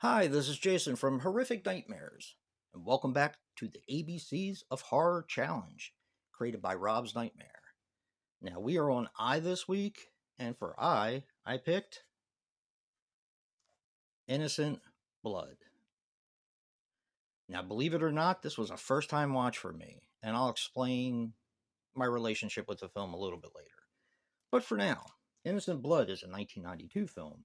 Hi, this is Jason from Horrific Nightmares, and welcome back to the ABCs of Horror Challenge, created by Rob's Nightmare. Now, we are on I this week, and for I picked Innocent Blood. Now, believe it or not, this was a first time watch for me, and I'll explain my relationship with the film a little bit later. But for now, Innocent Blood is a 1992 film,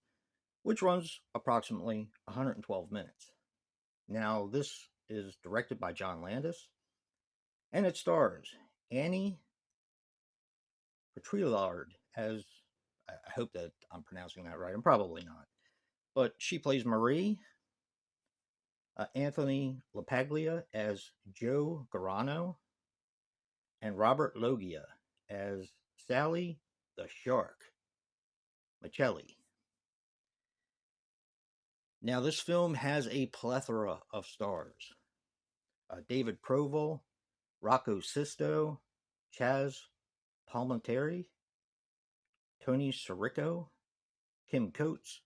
which runs approximately 112 minutes. Now, this is directed by John Landis, and it stars Annie Petrillard as, I hope that I'm pronouncing that right. I'm probably not. But she plays Marie, Anthony LaPaglia as Joe Garano, and Robert Loggia as Sally the Shark Michelli. Now, this film has a plethora of stars: David Proval, Rocco Sisto, Chaz Palminteri, Tony Sirico, Kim Coates,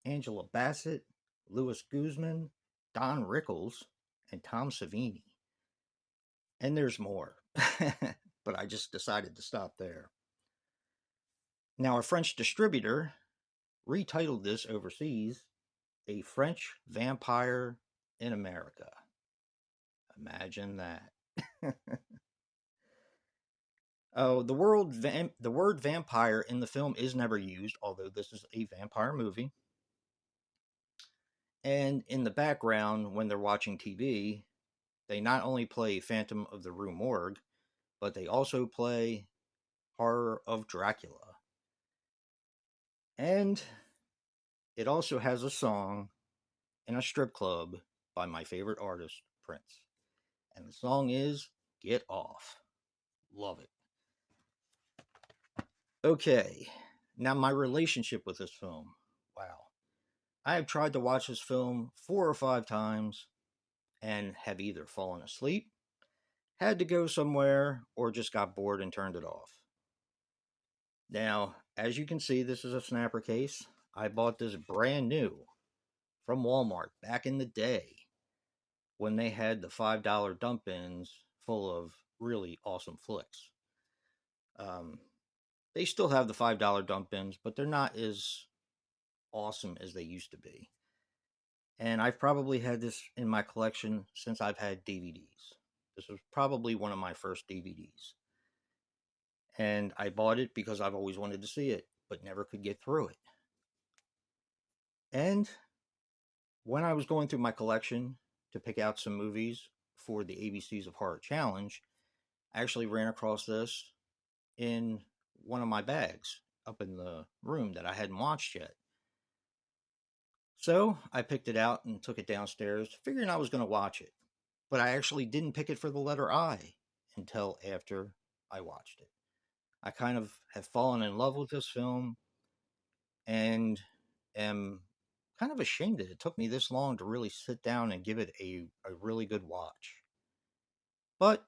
Angela Bassett, Louis Guzman, Don Rickles, and Tom Savini. And there's more, but I just decided to stop there. Now, a French distributor retitled this overseas A French Vampire in America. Imagine that. Oh, the word vampire in the film is never used, although this is a vampire movie. And in the background, when they're watching TV, they not only play Phantom of the Rue Morgue, but they also play Horror of Dracula. And it also has a song in a strip club by my favorite artist, Prince. And the song is Get Off. Love it. Okay, now my relationship with this film. Wow. I have tried to watch this film 4 or 5 times and have either fallen asleep, had to go somewhere, or just got bored and turned it off. Now, as you can see, this is a snapper case. I bought this brand new from Walmart back in the day when they had the $5 dump bins full of really awesome flicks. Um, they still have the $5 dump bins, but they're not as awesome as they used to be. And I've probably had this in my collection since I've had DVDs. This was probably one of my first DVDs. And I bought it because I've always wanted to see it, but never could get through it. And when I was going through my collection to pick out some movies for the ABCs of Horror Challenge, I actually ran across this in one of my bags up in the room that I hadn't watched yet. So I picked it out and took it downstairs, figuring I was going to watch it. But I actually didn't pick it for the letter I until after I watched it. I kind of have fallen in love with this film and am kind of ashamed that it took me this long to really sit down and give it a really good watch. But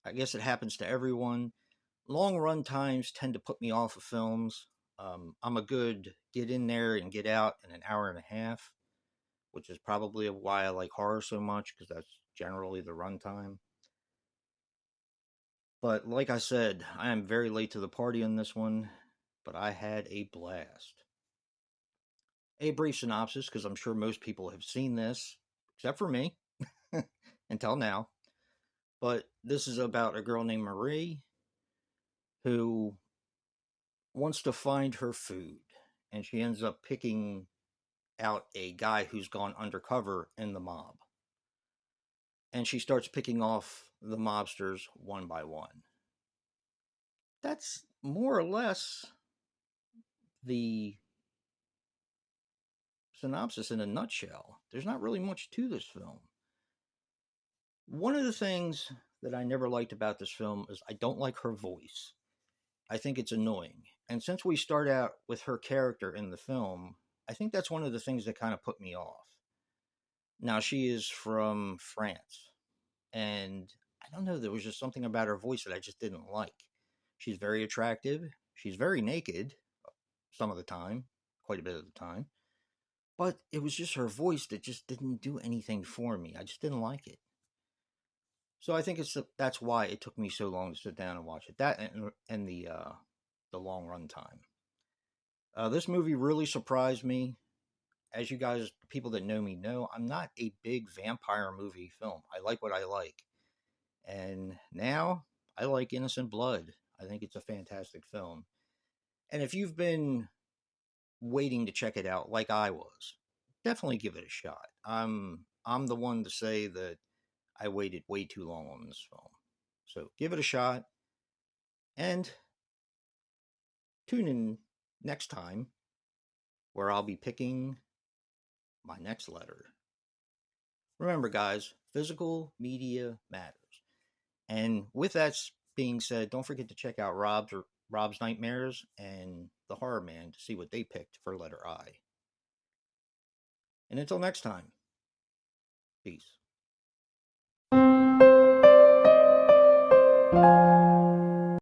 I guess it happens to everyone. Long run times tend to put me off of films. I'm a good get in there and get out in an hour and a half, which is probably why I like horror so much, because that's generally the runtime. But like I said, I am very late to the party on this one, but I had a blast. A brief synopsis, because I'm sure most people have seen this, except for me, until now. But this is about a girl named Marie who wants to find her food, and she ends up picking out a guy who's gone undercover in the mob. And she starts picking off the mobsters one by one. That's more or less the synopsis in a nutshell. There's not really much to this film. One of the things that I never liked about this film is I don't like her voice. I think it's annoying. And since we start out with her character in the film, I think that's one of the things that kind of put me off. Now, she is from France, and I don't know, there was just something about her voice that I just didn't like. She's very attractive. She's very naked some of the time, quite a bit of the time. but it was just her voice that just didn't do anything for me. I just didn't like it. So I think that's why it took me so long to sit down and watch it. That and the long run time. This movie really surprised me. As you guys, people that know me know, I'm not a big vampire movie film. I like what I like. And now I like Innocent Blood. I think it's a fantastic film. And if you've been waiting to check it out like I was, definitely give it a shot. I'm the one to say that I waited way too long on this film. So give it a shot and tune in next time where I'll be picking my next letter. Remember, guys, physical media matters. And with that being said, don't forget to check out Rob's Nightmares and The Horror Man to see what they picked for letter I. And until next time, peace.